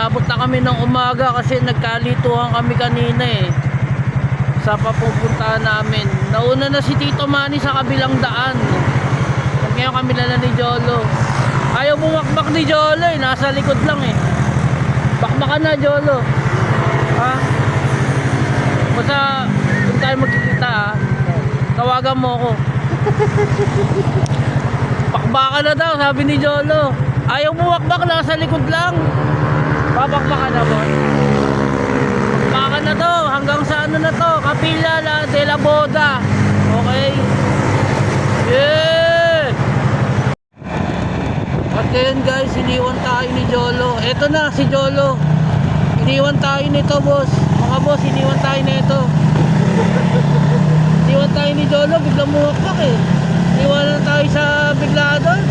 Inabot na kami ng umaga kasi nagkalituhan kami kanina eh sa papupuntahan namin. Nauna na si Tito Manny sa kabilang daan. At ngayon kami na ni Jolo. Ayaw bumakbak ni Jolo eh, nasa likod lang eh. Bakbakan na Jolo. Ha? Basta kung tayo magkikita ha, tawagan mo ako. Bakbakan na daw sabi ni Jolo. Ayaw bumakbak, nasa likod lang. Babakbakan na boss. Bakbakan na to hanggang sa ano na to, Capilla de la Boda. Okay? Yeah! At ngayon guys, iniwan tayo ni Jolo. Eto na si Jolo. Iniwan tayo nito boss. Mga boss, iniwan tayo nito. Iniwan tayo ni Jolo, biglang muwakbak eh. Iniwanan tayo sa bigla doon.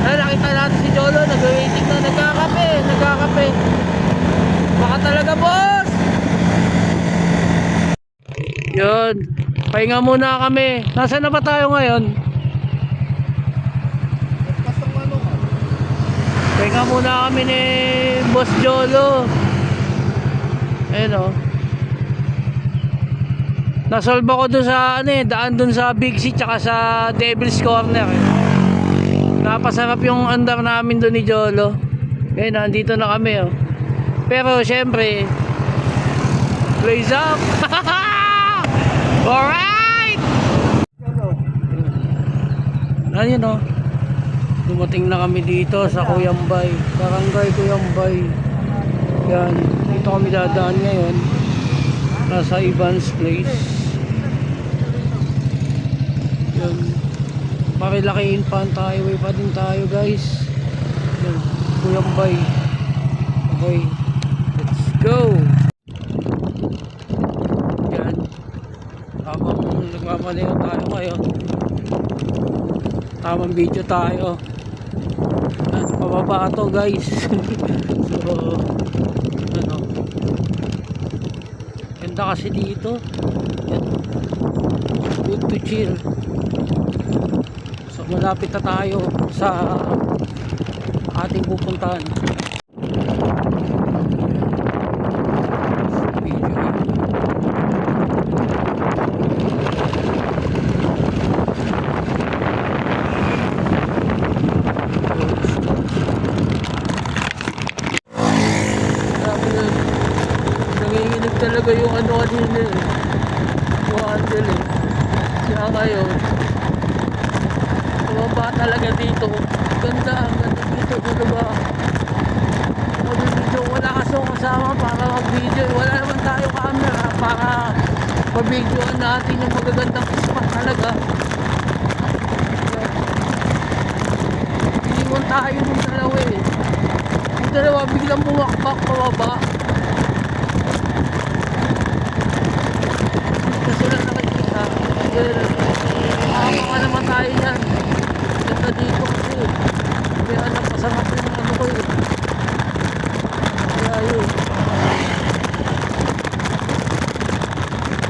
Ay, nakita natin si Jolo, nag-waiting na, nagkakape. Baka talaga boss. Yun, pahinga muna kami. Nasaan na ba tayo ngayon? Pahinga muna kami ni Boss Jolo. Ayun o. Nasolve ako dun sa ano eh, daan dun sa Big C tsaka sa Devil's Corner eh. Napasarap yung andar namin dun ni Jolo. Ngayon nandito na kami oh. Pero syempre blaze up. Alright. Ayun oh. Dumating na kami dito sa Cuyambay, Barangay Cuyambay. Yan, dito kami dadaan ngayon. Nasa Ivan's Place. Yan. Makilakiin pa ang highway pa din tayo guys. Yan, Cuyambay. Okay, let's go. Yan. Habang nagmamaliw tayo ngayon, tamang video tayo. Yan, pababa to guys. So ano, ganda kasi dito. Yan. Good to chill. So malapit na tayo sa ating pupuntahan. Nanginginig talaga yung ano kanina eh, yung handle eh. Kaya ngayon tumaba talaga dito. Ganda dito. Ano ba, mag-video, wala kasong kasama para mag-video. Wala naman tayo camera para mag-videoan natin yung magagandang spot talaga. Iniwan tayo ng dalawa eh. Yung dalawa biglang bumakbak pababa. Kasi lang nakikita. Makakama naman tayo yan. Ganda dito kasi. Kaya alam, masarap yung ano ko eh. Kaya yun.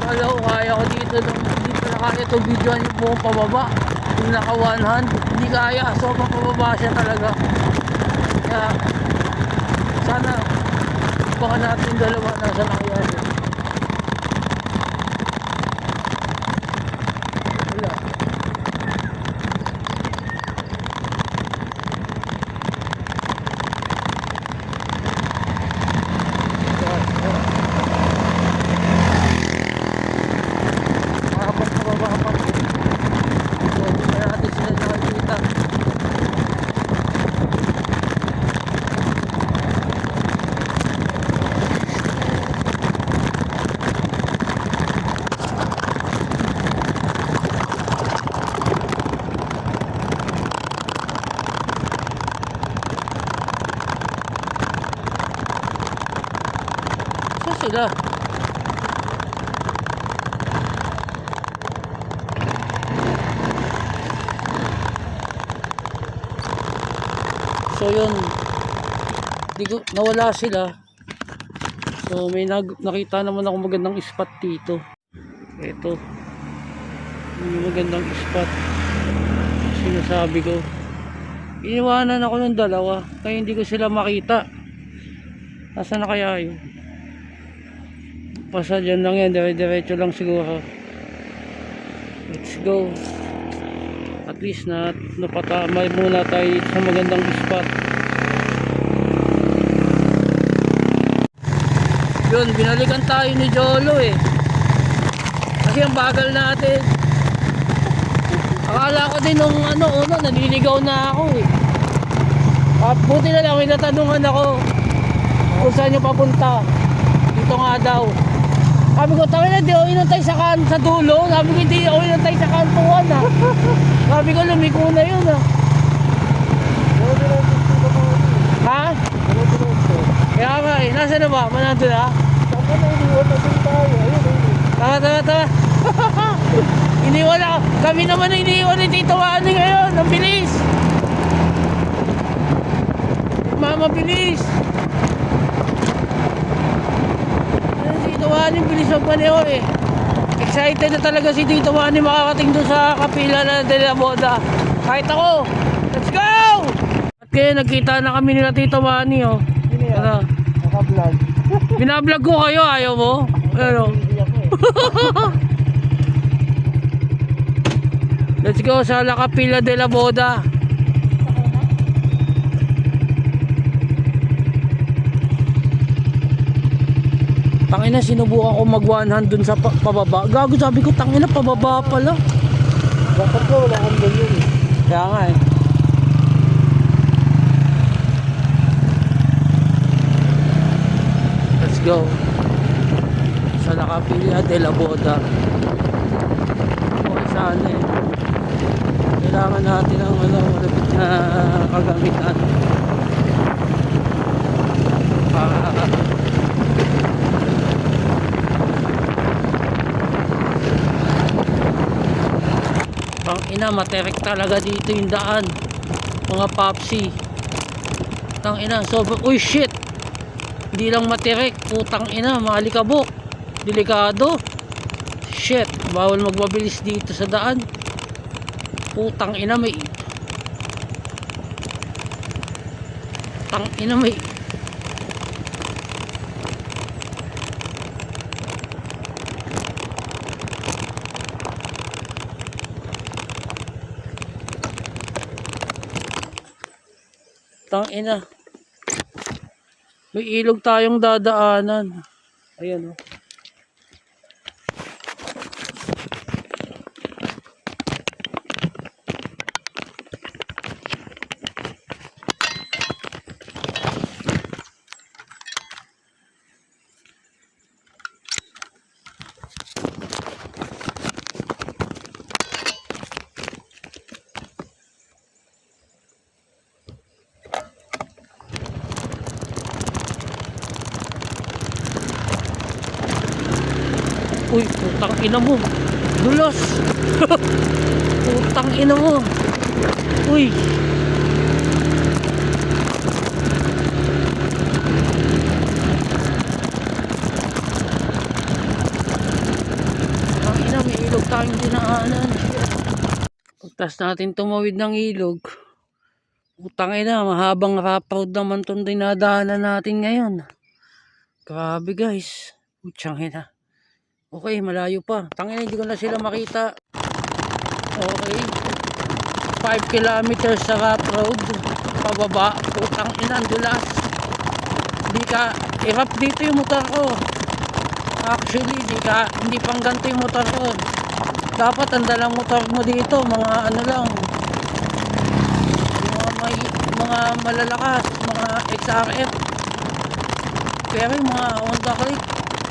Kala ko kaya ko dito. Hindi pala kaya ito videoan yung buong pababa. Yung naka one hand. Hindi kaya. Sobrang pababa siya talaga. Kaya sana baka natin dalawa nasa nakayaan. Sila. So yun, nawala sila. So may nakita naman ako magandang spot dito. Ito, may magandang spot. Sinasabi ko, iniwanan ako ng dalawa kaya hindi ko sila makita. Nasaan na kaya yun? Basta dyan lang yan, diretso lang siguro. Let's go. At least napatamay muna tayo sa magandang spot. Yun, binalikan tayo ni Jolo eh. Kasi ang bagal natin. Akala ko din nung una, naliligaw na ako eh. At buti na lang, may natanungan ako kung saan nyo papunta. Dito nga daw. Sabi ko, tawin na, di ako inantay sa dulo. Sabi ko, hindi ako inantay sa kantuan ha. Sabi ko, lumiko na yun ha. Ha? Kaya nga eh, nasa na ba? Manando na? Tama. Iniwan ako. Kami naman na iniwan ni Tito Manny ngayon. Ang bilis. Mama, bilis. Tito Manny, bilis magpaneho eh. Excited na talaga si Tito Manny makakating doon sa kapila na de la Boda. Kahit ako. Let's go! At kaya nagkita na kami nila Tito Manny oh. Ano? Naka-vlog. Binablog ko kayo, ayaw mo? Ano? Let's go sa La Capilla de la Boda. Tangina, sinubukan ko mag-100 dun sa pababa. Gago, sabi ko, tangina, pababa pala. Dapat ko wala kang ganyan eh. Kaya nga eh. Let's go sa La Capilla de la Boda. Okay, sana eh. Kailangan natin ng malapit na kagamitan para pang ina, materek talaga dito yung daan mga papsi. Tang ina, uy shit, hindi lang materek, putang ina, maalikabok, delikado. Shit, bawal magbabilis dito sa daan. Putang ina, may tang ina, may tang ina, may ilog tayong dadaanan. Ayan oh. Uy, putang ina mo. Dulas. Putang ina mo. Uy. Putang ina, may ilog tayong dinaanan. Pagtas natin tumawid ng ilog. Putang ina, mahabang rough road naman itong dinadaanan natin ngayon. Grabe guys. Putsang ina. Okay, malayo pa. Tangina, hindi ko na sila makita. Okay. 5 kilometers sa rough road. Pababa. Putang ina, dulas. Hindi ka, hirap dito yung motor ko. Actually, hindi pang ganito yung motor ko. Dapat ang dalang motor mo dito, mga ano lang. Mga malalakas, mga XRF. Pero yung mga Honda Click,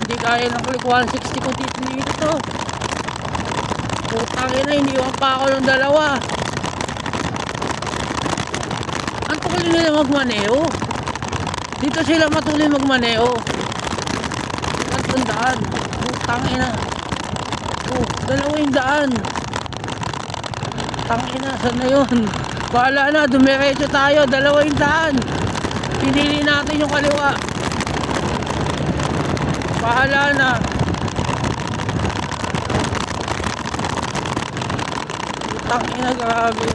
hindi kaya ng Click 160 kung dito. Putang ina, iniwan pa ako ng dalawa. Ang tuloy nila magmaneho. Dito sila matuloy magmaneho. At ang daan. Putang ina. Dalawa yung daan. Putang ina, saan na yun? Bahala na, dumiretso tayo. Dalawa yung daan. Pinili natin yung kaliwa. Bahala na. Putang ina, grabe.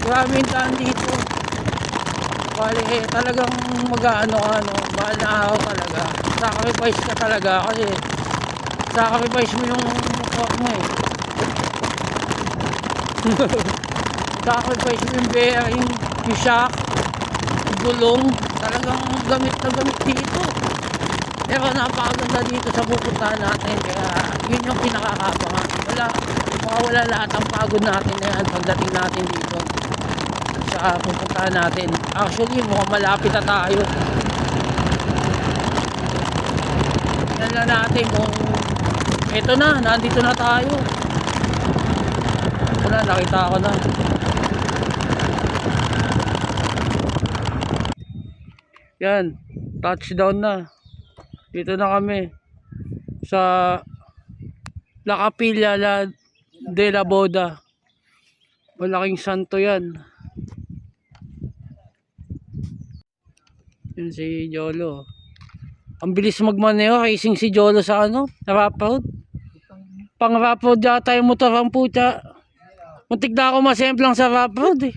Grabe yung daan dito. Bali, talagang mag-ano ka, no? Bahal na ako talaga. Sacrifice ka talaga kasi sacrifice mo yung mukha mo eh. Sacrifice mo yung bearing, yung shock, yung gulong. Talagang gamit na gamit dito. Pero napakaganda dito sa pupuntahan natin. Kaya yun yung pinakakabangan. Mawawala lahat ang pagod natin na yan pagdating natin dito sa pupuntahan natin. Actually, mukhang malapit na tayo. Yan lang natin kung ito na, nandito na tayo. Ito na, nakita ko na. Yan, touchdown na. Dito na kami sa La Capilla de la Boda. Malaking santo yan. Yan si Jolo. Ang bilis magmaneho, racing si Jolo sa ano? Sa rough road. Pang rough road yata yung motor ang puta. Muntik na ako masemplang sa rough road eh.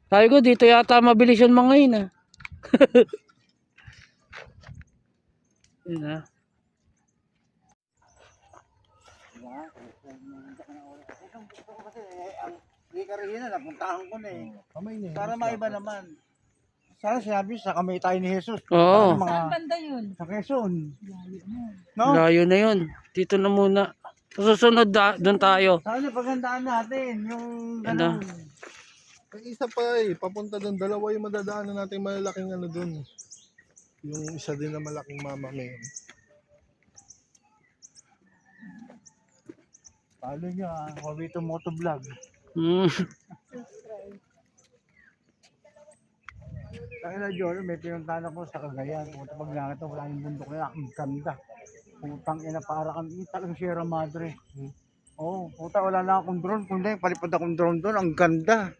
Sabi ko dito yata mabilis yung mga yun ah. Yun ah. Hindi ka rin na, napuntahan ko na eh. Para maiba naman. Sana sinabi sa kamay tayo ni Jesus. Oo. Mga, Banda yun. sa Quezon. No? Layo na yun. Dito na muna. Susunod doon tayo. Sana pagandaan natin yung Ano? ganun. Ang isa pa papunta doon, dalawa yung madadaanan natin malalaking ano doon. Yung isa din na malaking mama may. Follow nyo ah, Jovito Motovlog. Sa ina Jolo, may pinuntahan ako sa Cagayan. Puta pag nakita, wala yung bundok na ang ganda. Putang ina, para kami talagang Sierra Madre. Oo, puta wala na akong drone. Kundi palipad akong drone doon, ang ganda.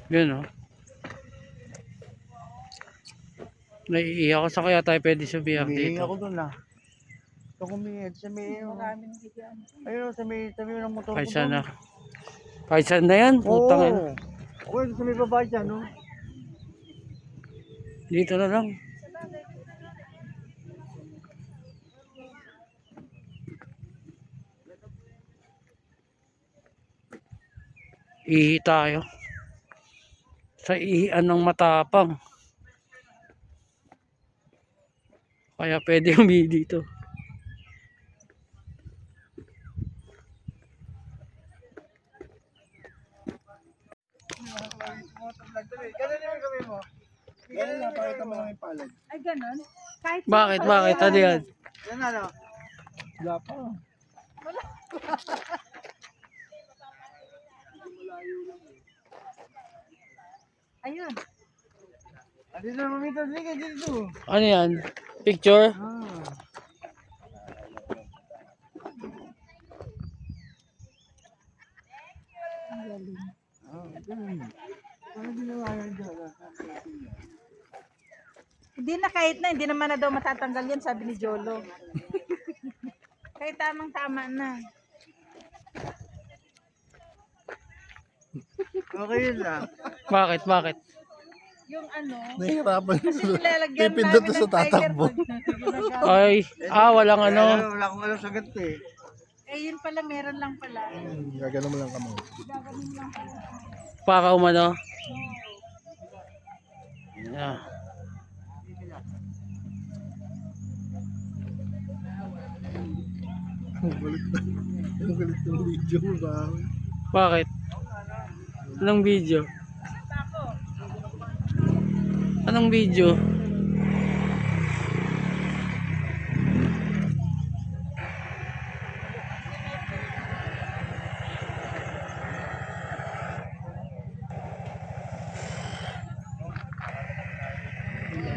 Yun oh. Naiiyak ako sa kaya tayo pwede sa BR Humihingi dito. ako doon ah. Ito kumingit sa may, Maraming bigyan. ayun sa may ng motor ko Kahit saan doon. na. Kahit saan na yan. Putang ina. Oo, sa may babae dyan, no? Dito na lang. Ihi tayo. Sa ihian ng matapang. Kaya pwede umihi dito. Ganun yung gawin mo. Ganun na, pakita mo lang yung palad. Ay, ganun? Kahit Bakit? Bakit? Ano yan? Yan ano? Wala pa. ayun. Dito na mamita, sige dito. Ano yan? Picture? Ah. Ganun. Ano ginawa yan dyan? Hindi na kahit na, hindi naman na daw matatanggal yan, sabi ni Jolo. Kahit tamang tama na. Okay yun ah. Bakit? Bakit? Yung ano, Nahihirapan kasi nilalagyan Pipindot namin na sa ng tiger tatakbo. pag ginagawa. Ay, walang ano. Wala akong alam sagot eh. Eh, yun pala, meron lang pala. Gagano mo lang kamay. Gagawin lang pala. Para umano. Yeah. Ang galit na. Ang galit ng video mo ba? Bakit? Anong video? Anong video?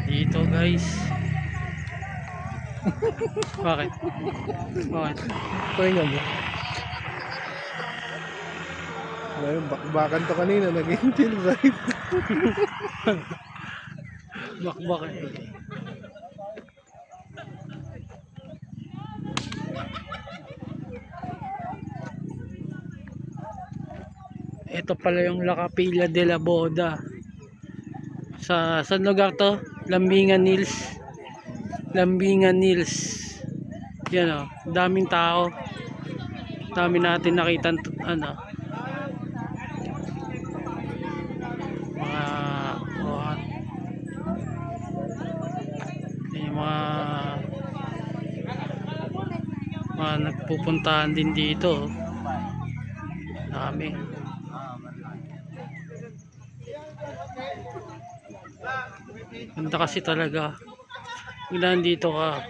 Dito guys. Bakit? Bakit? Pahinga mo. Ngayon, bakbakan to kanina, naging chill ride. Bakit? Ito pala yung La Capilla de la Boda. Sa saan lugar to? Lambingan Hills. Lambingan Hills. Yan o, daming tao. Dami natin nakita ano. Mga yung mga nagpupuntahan din dito. Dami. Ganda kasi talaga. Pag nandito ka,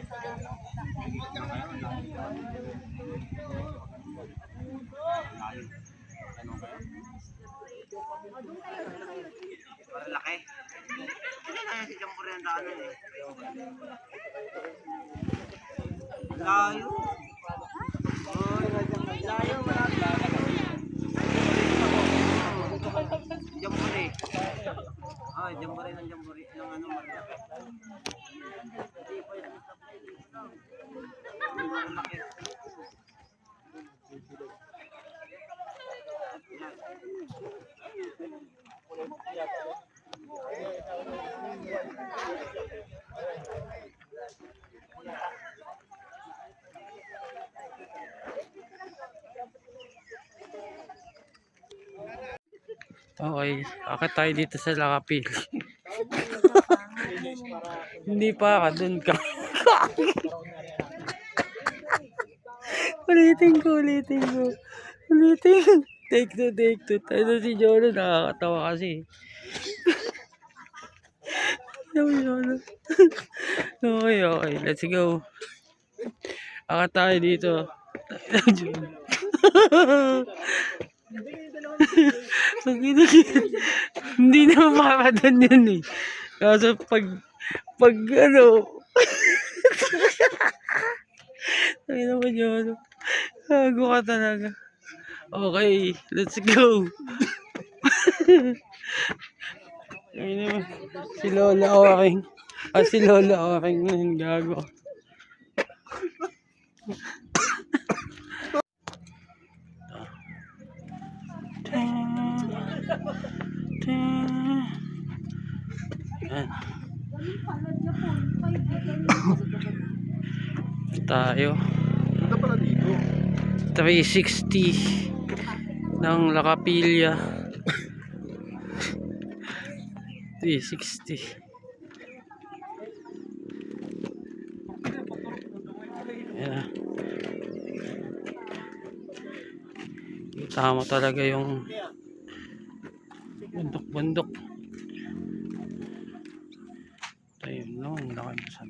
Laki. Hindi na si Jampore ang daanan eh. Layo. Layo, Jampore. Ah, Jampore ng Jampore. Ng ano, malaki. Malaki. okay, akit tayo dito sa La Capilla. Hindi pa ka, dun ka. ulitin ko. Take two. Tayo si Jolo, nakakatawa kasi. Okay, let's go. Akit tayo dito. Hindi naman makapadan yun eh. Kaso pag ano ay naman yun. Gago ka talaga. Okay, let's go. Ay naman. Si Lola Oring. Si Lola Oring yung gago. Yan. Tayo. Ito pala dito. 360 ng La Capilla. 360. Yan. Kita mo talaga yung bundok. Ayun lang, ang laki ng san.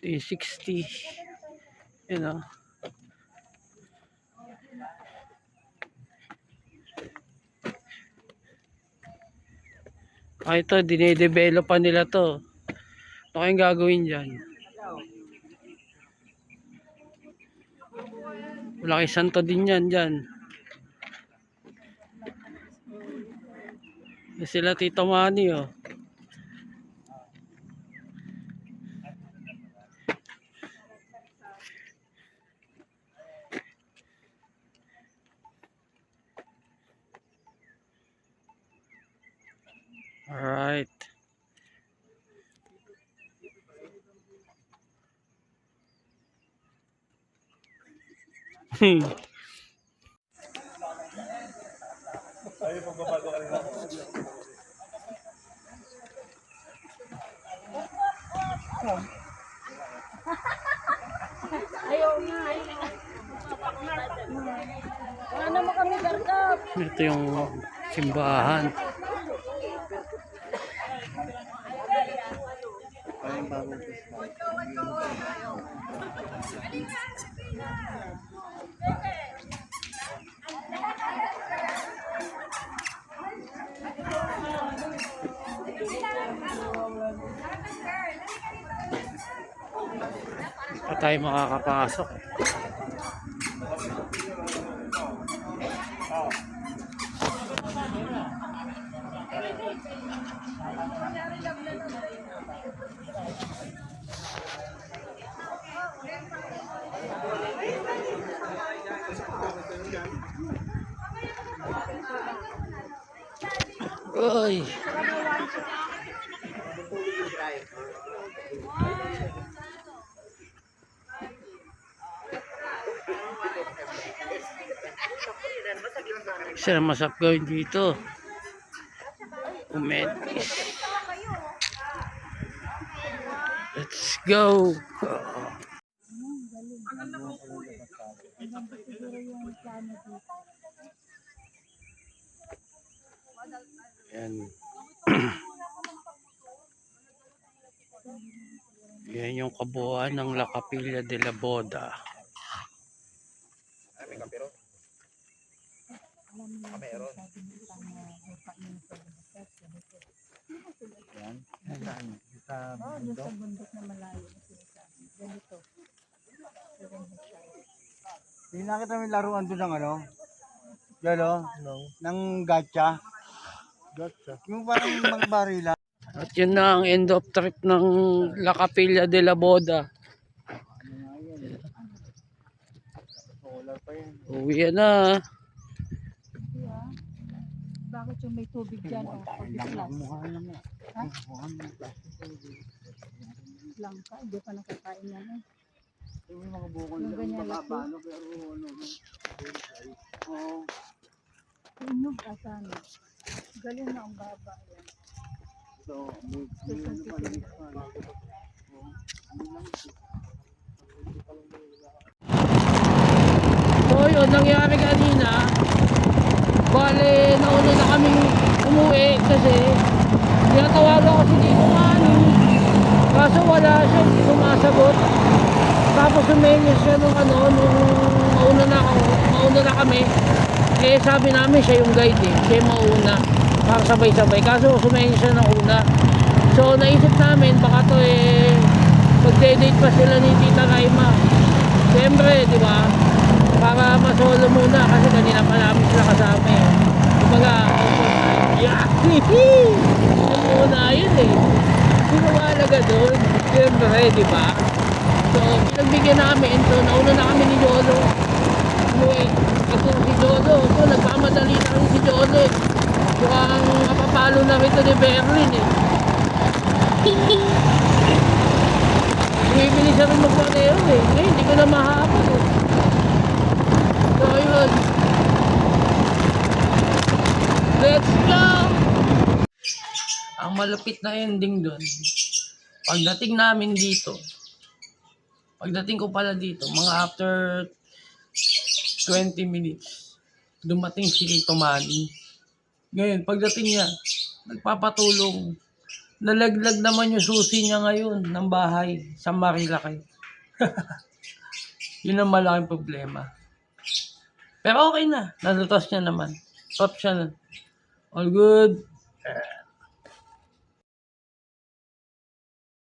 T60. Yun o. Ito, dinedevelop pa nila to. Ano kayong gagawin dyan? Malaki santo din yan dyan. Sila Tito Manny oh. Alright. Ito yung simbahan. pa tayo makakapasok. Uy. Isa na masap gawin dito. Umedis. Let's go. Yan. Yan yung kabuuan ng La Capilla de la Boda. Yan. Saan? Sa Oh, doon bundok. sa bundok na malayo na sinasabi. Ganito. Hindi nakita mo yung laruan doon ng ano? Yan o, No. ng gacha. Gotcha. Yung parang mga barila. At yun na ang end of trip ng La Capilla de la Boda. Solar pa yun. Uwi na. Bakit yung may tubig dyan? O, pag-glass. Mukha naman. Ha? Mukha naman. Lang ka. Hindi pa nakakain yan eh. Yung mga bukol Yung lang ganyan baka laki. paano pero ano. Oo. Tunog asana. Galing na ang baba yan. So, may ano pa rin pa. So yun, nangyari kanina, bale, nauna na kaming umuwi kasi tinatawagan ko si Tito Manny. Kaso wala siya, hindi sumasagot. Tapos sumenyas siya nung mauna na kami. Eh sabi namin siya yung guide eh, siya yung mauna. Para sabay-sabay, kaso sumenyas siya ng una. So naisip namin, baka to magde-date pa sila ni Tita Naima. Siyempre, di ba? Para masolo muna kasi kanina pa namin sila kasama eh. Kumbaga, yeah! Ang muna yun eh. Sino mahalaga doon? Siyempre, di ba? So, pinagbigyan namin. So, nauna na kami ni Jolo. Kasi si Jolo, so, nagpamadali na kami si Jolo eh. Mukhang mapapalo na rito ni Berlin eh. Bumibili siya rin magpateo eh. Eh, hindi ko na mahabol eh. So, yun. Let's go! Ang malupit na ending doon, pagdating ko pala dito, mga after 20 minutes, dumating si Tito Manny. Ngayon, pagdating niya, nagpapatulong. Nalaglag naman yung susi niya ngayon ng bahay sa Marilaki. Yun ang malaking problema. Pero okay na. Nalutas niya naman. Top siya na. All good.